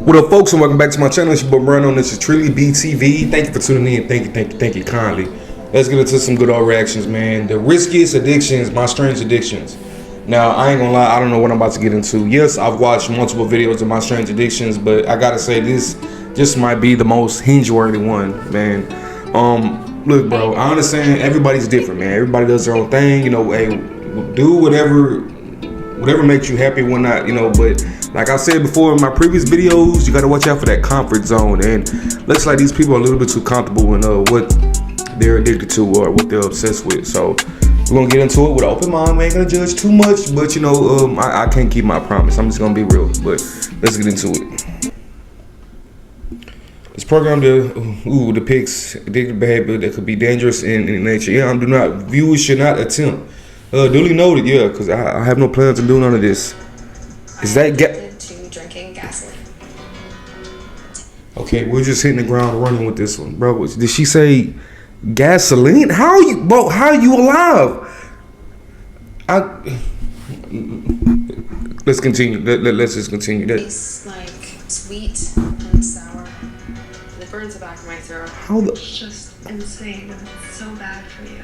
What up, folks, and welcome back to my channel. It's your boy Bruno. This is Trillbilly TV. Thank you for tuning in. Thank you kindly. Let's get into some good old reactions, man. The riskiest addictions, my strange addictions. Now, I ain't gonna lie, I don't know what I'm about to get into. Yes, I've watched multiple videos of my strange addictions, but I gotta say this might be the most hinge-worthy one, man. Look, bro, I understand everybody's different, man. Everybody does their own thing, you know. Hey, do whatever makes you happy, whatnot, you know. But like I said before in my previous videos, you gotta watch out for that comfort zone. And looks like these people are a little bit too comfortable in what they're addicted to or what they're obsessed with. So we're gonna get into it with an open mind. We ain't gonna judge too much, but you know, I can't keep my promise. I'm just gonna be real. But let's get into it. This program depicts addictive behavior that could be dangerous in nature. Yeah, viewers should not attempt. Duly noted, yeah, because I have no plans of doing none of this. Is that to drinking gasoline? Okay, we're just hitting the ground running with this one, bro. Did she say gasoline? How are you, bro? How are you alive? Let's continue. Let's just continue. It's like sweet and sour. It burns the back of my throat. It's just insane and it's so bad for you.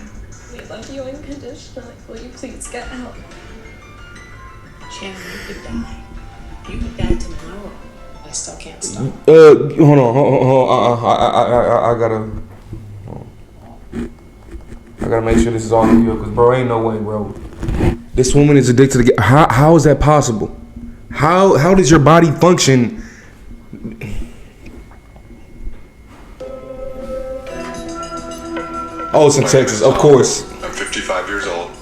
We love you unconditionally. Will you please get help? Shannon, you could die. You could die tomorrow. I still can't stop. Hold on. I gotta make sure this is all here, cause bro, ain't no way, bro. This woman is addicted to. How is that possible? How does your body function? Oh, it's in Texas, of course. I'm 55 years old.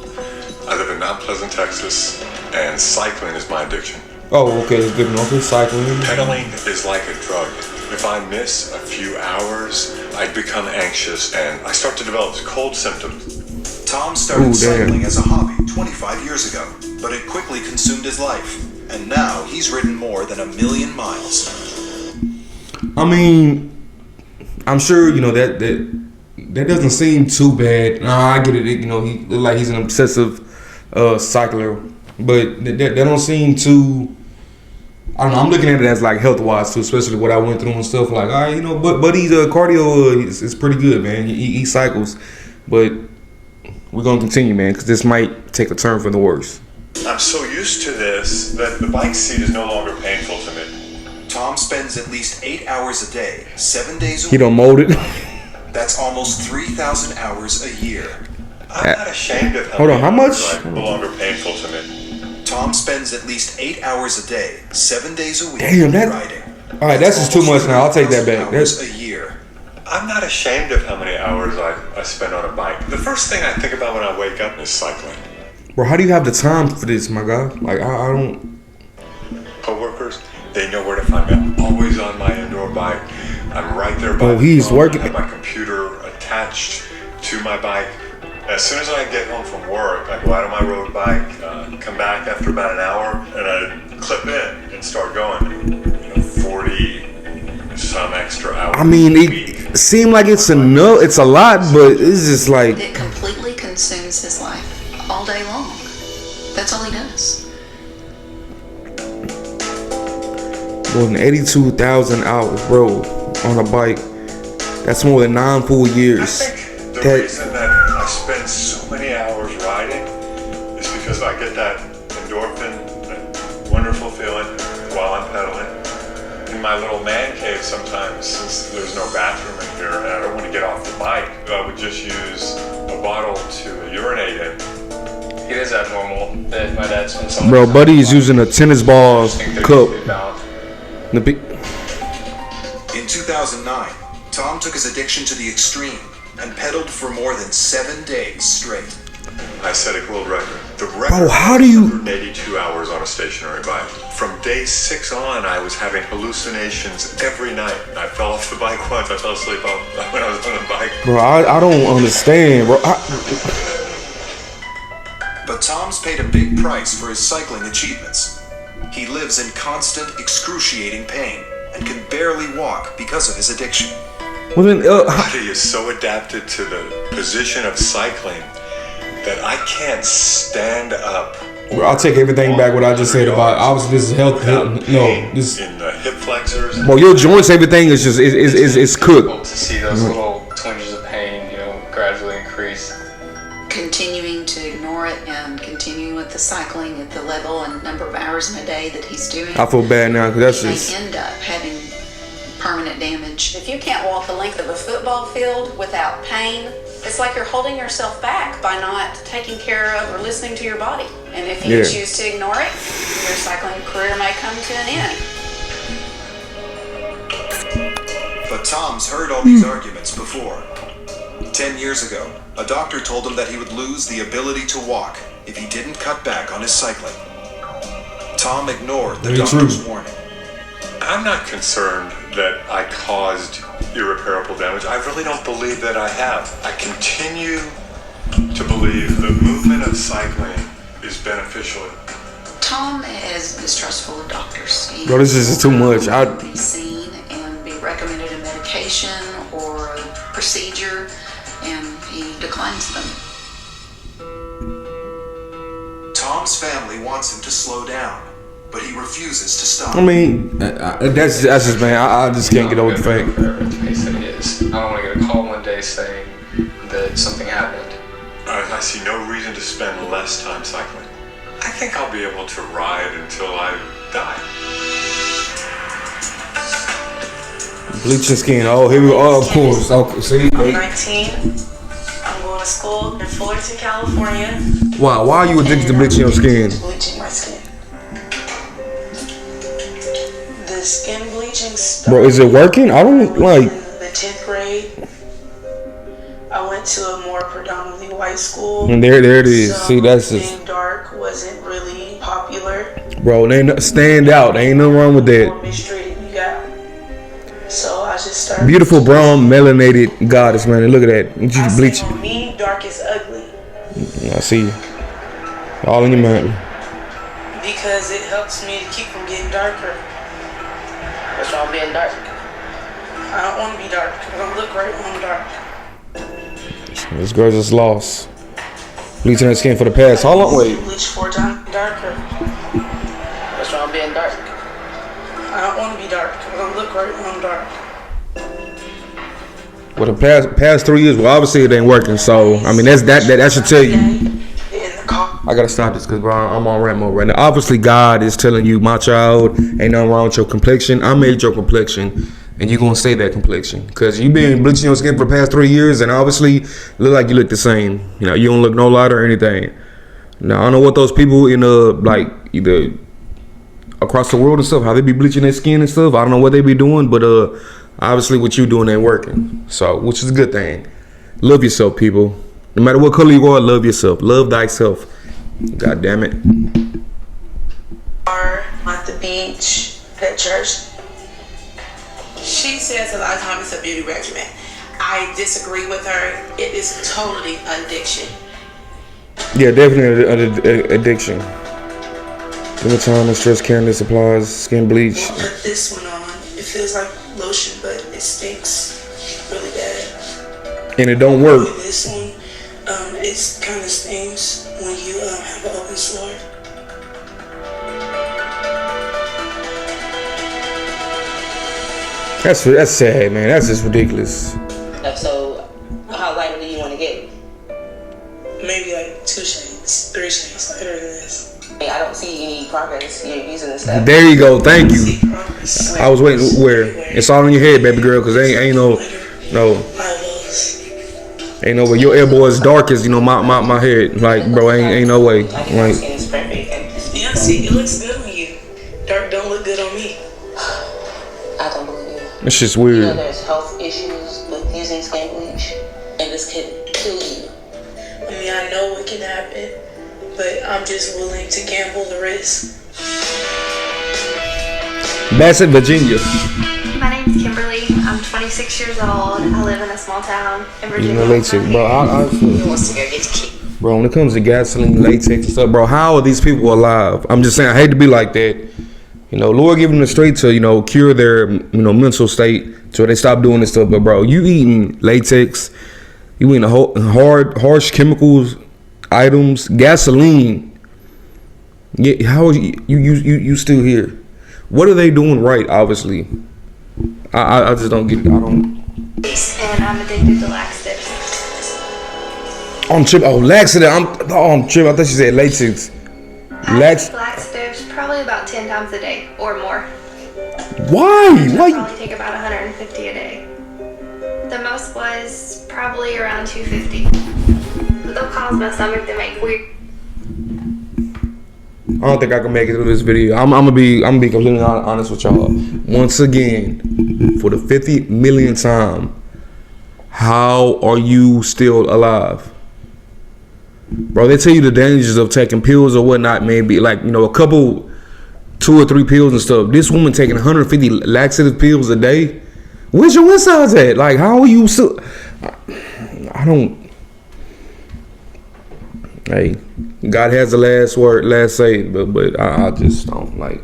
I live in Mount Pleasant, Texas, and cycling is my addiction. Oh, okay, it's good enough. Cycling. Pedaling is like a drug. If I miss a few hours, I become anxious and I start to develop cold symptoms. Tom started cycling as a hobby 25 years ago, but it quickly consumed his life. And now he's ridden more than 1 million miles. I mean, I'm sure, you know, that doesn't seem too bad. Nah, I get it. You know, he look like he's an obsessive cycler, but that don't seem too. I don't know. I'm looking at it as like health wise too, especially what I went through and stuff. Like, all right, you know, but he's cardio is pretty good, man. He cycles, but we're gonna continue, man, because this might take a turn for the worse. I'm so used to this that the bike seat is no longer painful to me. Tom spends at least 8 hours a day, 7 days a week. He don't mold it. That's almost 3,000 hours a year. I'm not ashamed of how much? No longer painful to me. Tom spends at least 8 hours a day, 7 days a week. Damn, riding. All right, that's just too much now. I'll take that back. That's a year. I'm not ashamed of how many hours I spend on a bike. The first thing I think about when I wake up is cycling. Bro, how do you have the time for this, my guy? Like, I don't. Coworkers, they know where to find me. I'm always on my indoor bike. I'm right there by Oh, he's working. I have my computer attached to my bike. As soon as I get home from work, I go out on my road bike, come back after about an hour, and I clip in and start going. You know, 40 some extra hours. I mean, it seemed like it's enough. It's a lot, but it's just like It completely consumes his life all day long. That's all he does. more than 82,000 hours, bro, on a bike. That's more than 9 full years. I think the reason that I spend so many hours riding is because I get that endorphin, that wonderful feeling while I'm pedaling. In my little man cave sometimes, since there's no bathroom in here and I don't want to get off the bike, I would just use a bottle to urinate in. It is abnormal that my dad spends so much Bro, time Buddy is using a tennis ball cup. In 2009, Tom took his addiction to the extreme and pedaled for more than 7 days straight. I set a world record. The record Bro, how do you... 182 hours on a stationary bike. From day 6 on, I was having hallucinations every night. I fell off the bike once. I fell asleep when I was on the bike. Bro, I don't understand, bro. But Tom's paid a big price for his cycling achievements. He lives in constant, excruciating pain and can barely walk because of his addiction. Well, then, My body is so adapted to the position of cycling that I can't stand up. Bro, I'll take everything back what I just said about. Obviously, this is health. No, this. In the hip flexors Bro, your joints, everything is just it's cooked. To see those little twinges of pain, gradually increase. Continuing to ignore it and continuing with the cycling at the level and number of hours in a day that he's doing, I feel bad now because that's he just. may end up having permanent damage. If you can't walk the length of a football field without pain, it's like you're holding yourself back by not taking care of or listening to your body. And if you choose to ignore it, your cycling career may come to an end. But Tom's heard all these arguments before. 10 years ago, a doctor told him that he would lose the ability to walk if he didn't cut back on his cycling. Tom ignored the doctor's warning. I'm not concerned that I caused irreparable damage. I really don't believe that I have. I continue to believe the movement of cycling is beneficial. Tom is distrustful of doctors. Bro, this is too much. Be seen and be recommended a medication or a procedure, and he declines them. Tom's family wants him to slow down, but he refuses to stop. I mean, that's just man. I just can't get over the fact. Whatever the case that it is. I don't want to get a call one day saying that something happened. I see no reason to spend less time cycling. I think I'll be able to ride until I die. Bleaching skin. Oh, here we go. Oh, of course. Okay, see. I'm 19. I'm going to school in Fullerton, California. Wow, why are you addicted to bleaching your skin? Bleaching my skin. The skin bleaching Bro, is it working? I don't like. In the 10th grade, I went to a more predominantly white school. And there it is. So See, that's just. being dark wasn't really popular. Bro, they ain't stand out. There ain't nothing wrong with The more that. mistreated you got. So I just started. Beautiful brown melanated goddess, man. Look at that. You I just say bleach. on me, dark is ugly. I see you. All in your mind. Because it helps me to keep from getting darker. That's why I'm being dark. I don't want to be dark. I don't look right when I'm dark. This girl just lost. Bleaching her skin for the past. How long? Wait. Bleach 4 times darker. That's why I'm being dark. I don't want to be dark. I don't look right when I'm dark. Well, the past 3 years, well, obviously it ain't working. So, I mean, that should tell you. I gotta stop this because, bro, I'm on rant mode right now. Obviously, God is telling you, my child, ain't nothing wrong with your complexion. I made your complexion, and you're gonna stay that complexion because you been bleaching your skin for the past 3 years, and obviously, look like you look the same. You don't look no lighter or anything. Now, I don't know what those people in like either across the world and stuff, how they be bleaching their skin and stuff. I don't know what they be doing, but obviously, what you doing ain't working. So, which is a good thing. Love yourself, people. No matter what color you are, love yourself. Love thyself. God damn it. At the beach, at church. She says a lot of times it's a beauty regimen. I disagree with her. It is totally addiction. Yeah, definitely addiction. Give it time and stress candy supplies, skin bleach. I'll put this one on. It feels like lotion, but it stinks really bad. And it don't work. This one, it kind of stings when you have an open sore. That's sad, man. That's just ridiculous. So, how lighter do you want to get? Maybe like 2 shades, 3 shades lighter than this. I don't see any progress. You're using this stuff. There you go. Thank you. I was waiting. Where? It's all in your head, baby girl. Cause ain't no. Ain't no way. Your elbow is dark as my head. Like, bro, ain't no way. Like, Yeah, see, it looks good on you. Dark don't look good on me. I don't believe you. it's just weird. There's health issues with using skin bleach, and this could kill you. I mean, I know it can happen, but I'm just willing to gamble the risk. Bassett, Virginia. My name's Kimberly. I'm 26 years old. I live in a small town in Virginia. Latex, bro. Bro, when it comes to gasoline, latex, and stuff, bro, how are these people alive? I'm just saying, I hate to be like that. Lord giving them the straight to, cure their, mental state so they stop doing this stuff. But, bro, you eating latex, you eating harsh chemicals, items, gasoline. Yeah, how are you still here? What are they doing right, obviously? I just don't get it. I don't. And I'm addicted to laxatives. I'm tripping. Oh, laxative. I'm tripping. I thought you said latex. I take laxatives probably about 10 times a day or more. Why? I Why? probably take about 150 a day. The most was probably around 250. But they'll cause my stomach to make weird. I don't think I can make it through this video. I'm gonna be completely honest with y'all. Once again, for the 50 millionth time, how are you still alive? Bro, they tell you the dangers of taking pills or whatnot, maybe like, you know, a couple, 2 or 3 pills and stuff. This woman taking 150 laxative pills a day. Where's your insides at? Like, how are you still? I don't. Hey, God has the last word, last say, but I just don't like.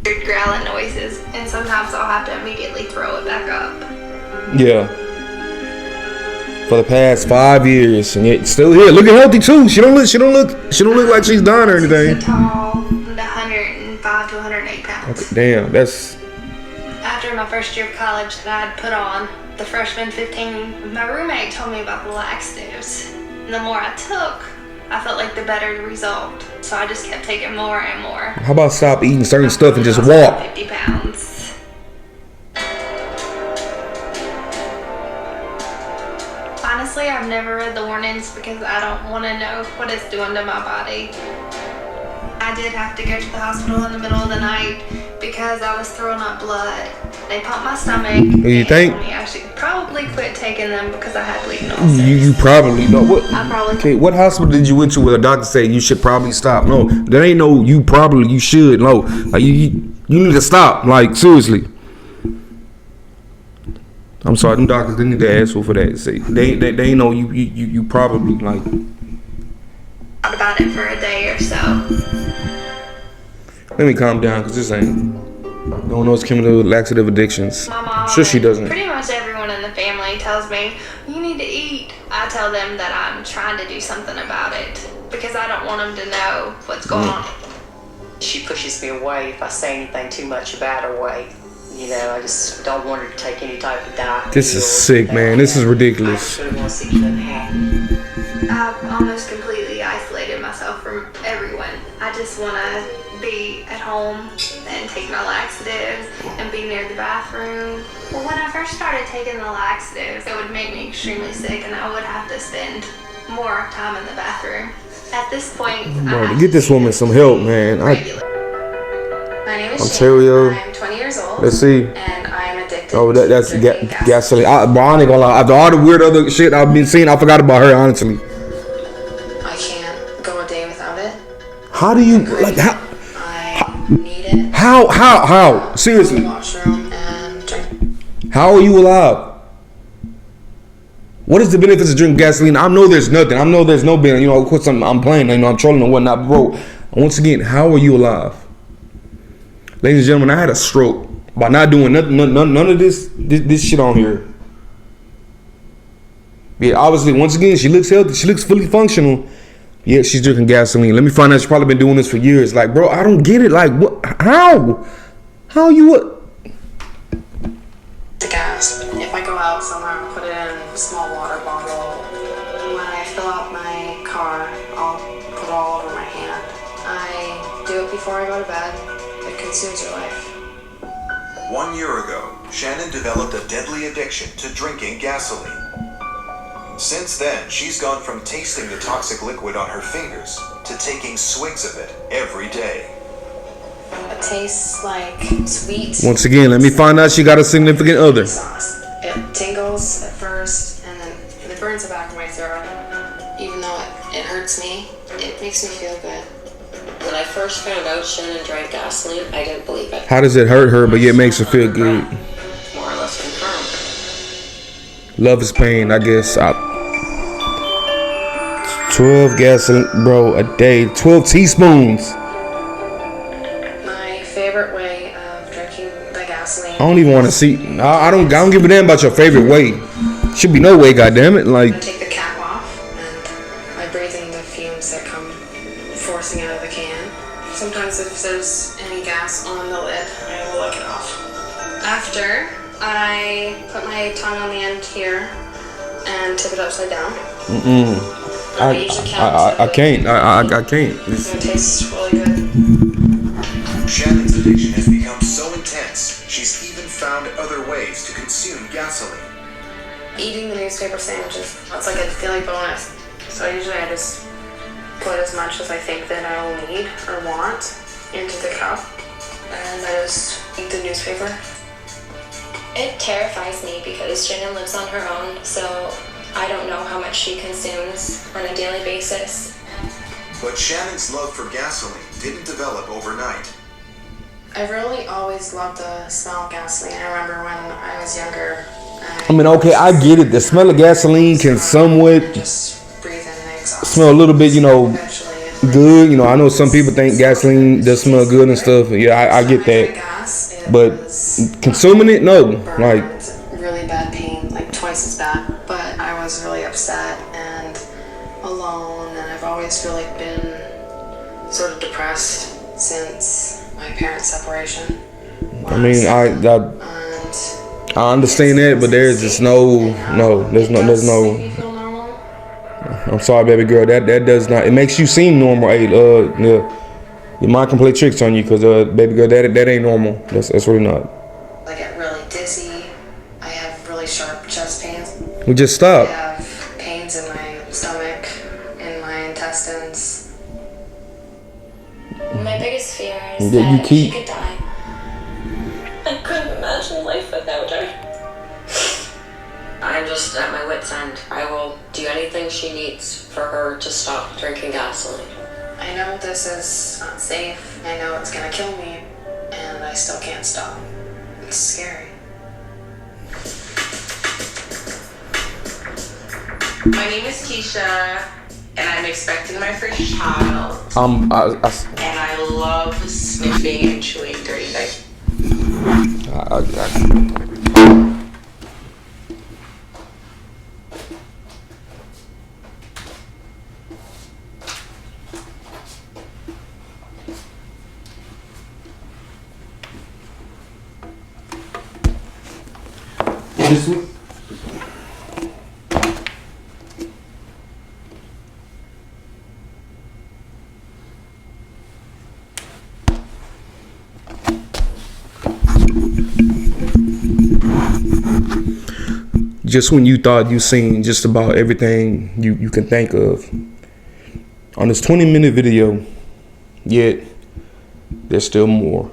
Weird growling noises, and sometimes I'll have to immediately throw it back up. Yeah. For the past 5 years, and yet still here, looking healthy too. She don't look like she's dying or anything. 6 foot tall, 105 to 108 pounds. Okay, damn, that's. After my first year of college that I had put on, the freshman 15, my roommate told me about the laxatives. And the more I took, I felt like the better the result. So I just kept taking more and more. How about stop eating certain stuff and just walk? 50 pounds. Honestly, I've never read the warnings because I don't want to know what it's doing to my body. I did have to go to the hospital in the middle of the night because I was throwing up blood. They pumped my stomach. You think? Told me I should probably quit taking them because I had bleeding ulcers. You probably know what. I probably. Okay, what hospital did you went to where the doctor said you should probably stop? No, there ain't no you should. No, like you need to stop. Like seriously. I'm sorry, them doctors they need to ask for that. Say they ain't know you probably like. Thought about it for a day or so. Let me calm down, cause this ain't. Don't know it's coming to laxative addictions. My mom, I'm sure she doesn't. Pretty much everyone in the family tells me, you need to eat. I tell them that I'm trying to do something about it because I don't want them to know what's going on. She pushes me away if I say anything too much about her weight. You know, I just don't want her to take any type of diet. This is sick, man. This is ridiculous. I really want to see nothing happen. I've almost completely isolated myself from everyone. I just want to be at home and take my laxatives and be near the bathroom. Well, when I first started taking the laxatives, it would make me extremely sick and I would have to spend more time in the bathroom. At this point, Bro, get this woman some help, man. My name is Ontario. Shannon. I'm 20 years old. Let's see. And I am addicted That's to drinking gasoline. Bro, I ain't gonna lie. After all the weird other shit I've been seeing, I forgot about her, honestly. I can't go a day without it. How do you, like, how? I need it. How? Seriously. Go to the washroom and drink. How are you alive? What is the benefits of drinking gasoline? I know there's nothing. I know there's no benefit. You know, of course I'm playing, you know, I'm trolling and whatnot. Bro, once again, how are you alive? Ladies and gentlemen, I had a stroke by not doing none of this shit on here. Yeah, obviously, once again, she looks healthy. She looks fully functional. Yeah, she's drinking gasoline. Let me find out she's probably been doing this for years. Like, bro, I don't get it. Like, what? How you what? The gas. If I go out somewhere, I'll put it in a small water bottle. When I fill out my car, I'll put it all over my hand. I do it before I go to bed. It consumes your life. 1 year ago, Shannon developed a deadly addiction to drinking gasoline. Since then, she's gone from tasting the toxic liquid on her fingers to taking swigs of it every day. It tastes like sweet. Once again, let me find out she got a significant other. Sauce. It tingles at first, and then it burns the back of my throat. Even though it hurts me, it makes me feel good. When I first found out Shannon drank gasoline, I didn't believe it. How does it hurt her, but yet makes her feel good? More or less confirmed. Love is pain, I guess. 12 gasoline, bro, a day. 12 teaspoons. My favorite way of drinking the gasoline. I don't even want to see. I don't give a damn about your favorite way. Should be no way, goddammit. Like. I take the cap off and I breathe in the fumes that come forcing out of the can. Sometimes if there's any gas on the lid, I will lick it off. After after, I put my tongue on the end here and tip it upside down. I can't. I can't. It tastes really good. Shannon's addiction has become so intense, she's even found other ways to consume gasoline. Eating the newspaper sandwiches, that's like a daily bonus. So usually I just put as much as I think that I will need or want into the cup, and I just eat the newspaper. It terrifies me because Shannon lives on her own, so I don't know how much she consumes on a daily basis. But Shannon's love for gasoline didn't develop overnight. I really always loved the smell of gasoline. I remember when I was younger. I mean, okay, I get it. The smell of gasoline can somewhat smell a little bit, good. I know some people think gasoline does smell good and stuff. Yeah, I get that. But consuming it, no. Like, really bad pain, like twice as bad. But I was really upset and alone, and I've always really been sort of depressed since my parents' separation. I mean, I understand that, but there's just there's no. I'm sorry, baby girl. That does not. It makes you seem normal. Hey, your mind can play tricks on you, because baby girl, that ain't normal. That's really not. I get really dizzy. I have really sharp chest pains. We just stop. I have pains in my stomach, in my intestines. My biggest fear is that she could die. I couldn't imagine life without her. I'm just at my wit's end. I will do anything she needs for her to stop drinking gasoline. I know this is not safe. I know it's gonna kill me, and I still can't stop. It's scary. My name is Keisha, and I'm expecting my first child. And I love sniffing and chewing dirty diapers. This one? Just when you thought you seen just about everything you can think of on this 20-minute video, yet there's still more.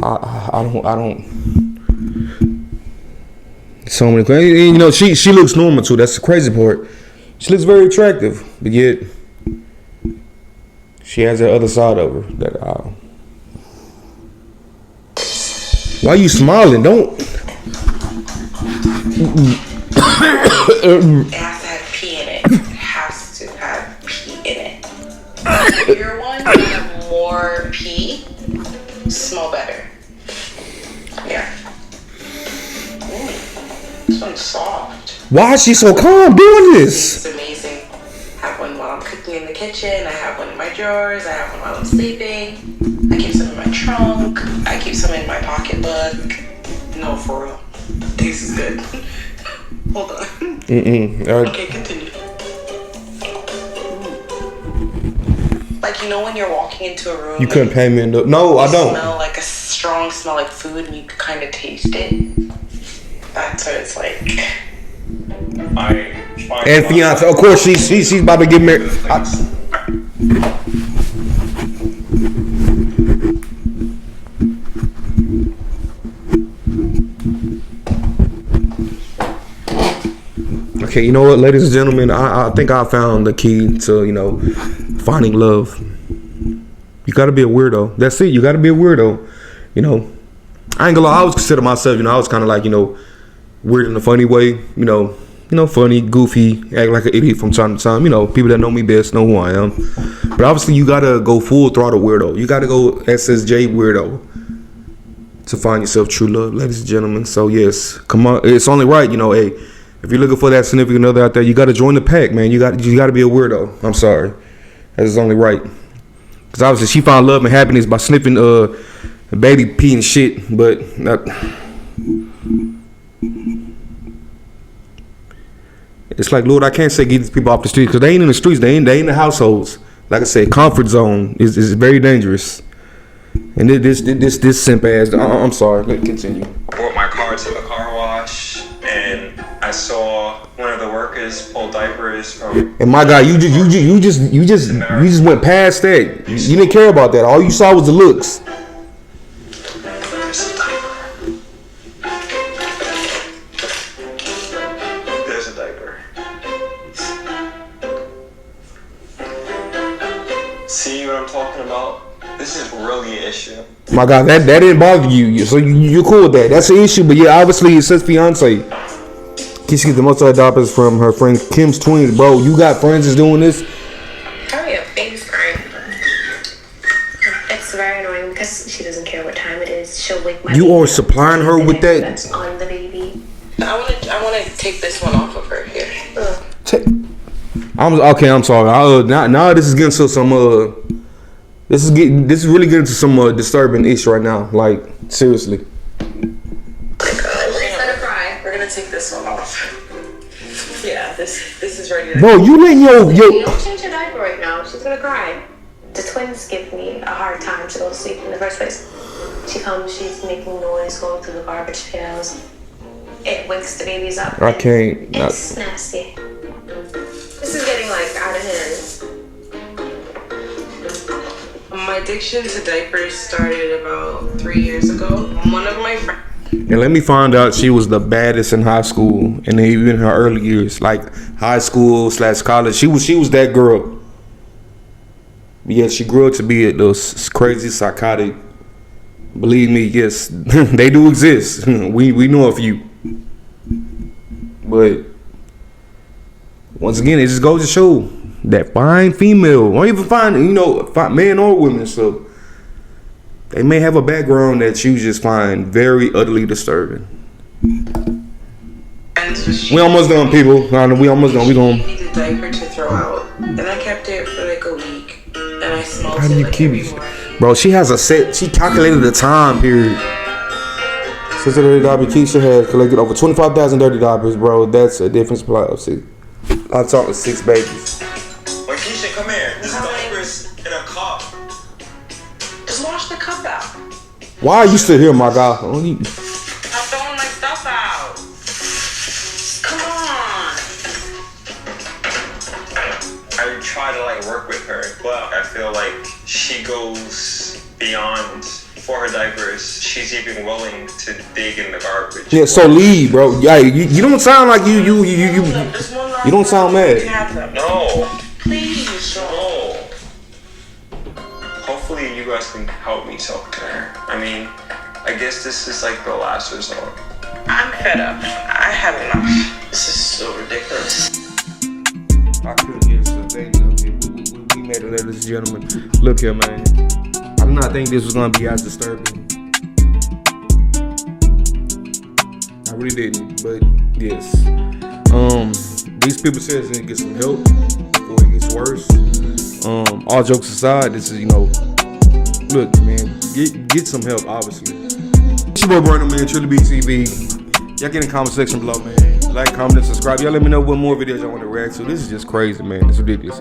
I don't. So many things. She looks normal too. That's the crazy part. She looks very attractive, but yet she has that other side of her that why are you smiling? Don't. It has to have pee in it. It has to have pee in it. The bigger one will have more pee. Smell better. Yeah. This one's soft. Why is she so calm doing this? It's amazing. I have one while I'm cooking in the kitchen. I have one in my drawers. I have one while I'm sleeping. I keep some in my trunk. I keep some in my pocketbook. No, for real. This is good. Hold on. Okay, continue. Like, when you're walking into a room, you couldn't pay me enough. No, I don't. Smell like a strong smell like food, and you can kind of taste it. That's what it's like. And fiance, of course, she's about to get married. Okay, you know what, ladies and gentlemen, I think I found the key to, finding love. You gotta be a weirdo. That's it. You gotta be a weirdo. I ain't gonna lie, I always consider myself, I was kind of like, weird in a funny way, funny, goofy, act like an idiot from time to time. People that know me best know who I am. But obviously, you gotta go full throttle weirdo. You gotta go SSJ weirdo to find yourself true love, ladies and gentlemen. So yes, come on, it's only right, hey, if you're looking for that significant other out there, you gotta join the pack, man. You gotta be a weirdo. I'm sorry, that is only right. Because obviously, she found love and happiness by sniffing baby pee and shit, but it's like, Lord, I can't say get these people off the streets because they ain't in the streets. They ain't in the households. Like I said, comfort zone is very dangerous. And this simp ass. I'm sorry. Let's continue. I brought my car to the car wash, and I saw one of the workers pull diapers from. And my God, you just went past that. You didn't care about that. All you saw was the looks. There's a diaper. See what I'm talking about? This is really an issue. My God, that didn't bother you. So you're cool with that. That's an issue. But yeah, obviously it says fiance. She gets the most of her diapers from her friend Kim's twins. Bro, you got friends that's doing this? Hurry up, baby's crying. It's very annoying because she doesn't care what time it is. She'll wake my You baby are up. supplying her with that? That's on the baby. I wanna take this one off of her here. I'm sorry. Now this is getting to some this is really getting to some disturbing issue right now. Like, seriously. We're gonna take this one off. Yeah, this is ready to. Bro, you letting your Don't change her diaper right now. She's gonna cry. The twins give me a hard time to go to sleep in the first place. She comes, she's making noise, going through the garbage pails. It wakes the babies up. I can't. It's nasty. This is getting like out of hand. My addiction to diapers started about 3 years ago. One of my friends. And let me find out she was the baddest in high school and even in her early years, like high school / college. She was that girl. Yeah, she grew up to be those crazy, psychotic. Believe me, yes, they do exist. We know a few. But once again, it just goes to show that fine female, or even fine, man or women, so they may have a background that you just find very utterly disturbing. We almost done, people. We almost done. We gonna. I needed a diaper to throw out, and I kept it for like a week, and I smelled How do it you like keep every it? morning. Bro, she has a set. She calculated the time period. Sister Dirty Diaper Keisha has collected over 25,000 dirty diapers, bro. That's a different supply of 6. I'm talking 6 babies. Wait, Keisha, come here. This diaper's in a cup. Just wash the cup out. Why are you still here, my guy? I'm throwing my stuff out. Come on. I try to like work with her, but I feel like she goes beyond. For her diapers, she's even willing to dig in the garbage. Yeah, so leave, bro. Yeah, you don't sound like you don't sound mad. No. Please. No. Hopefully you guys can help me talk to her. I mean, I guess this is like the last resort. I'm fed up. I have enough. This is so ridiculous. I couldn't hear something. We made it, ladies and gentlemen. Look here, man. I did not think this was gonna be as disturbing. I really didn't, but yes. These people said they need to get some help before it gets worse. All jokes aside, this is, look, man, get some help, obviously. It's your boy Brandon, man, Trillbilly TV. Y'all get in the comment section below, man. Like, comment, and subscribe. Y'all let me know what more videos y'all want to react to. This is just crazy, man. It's ridiculous.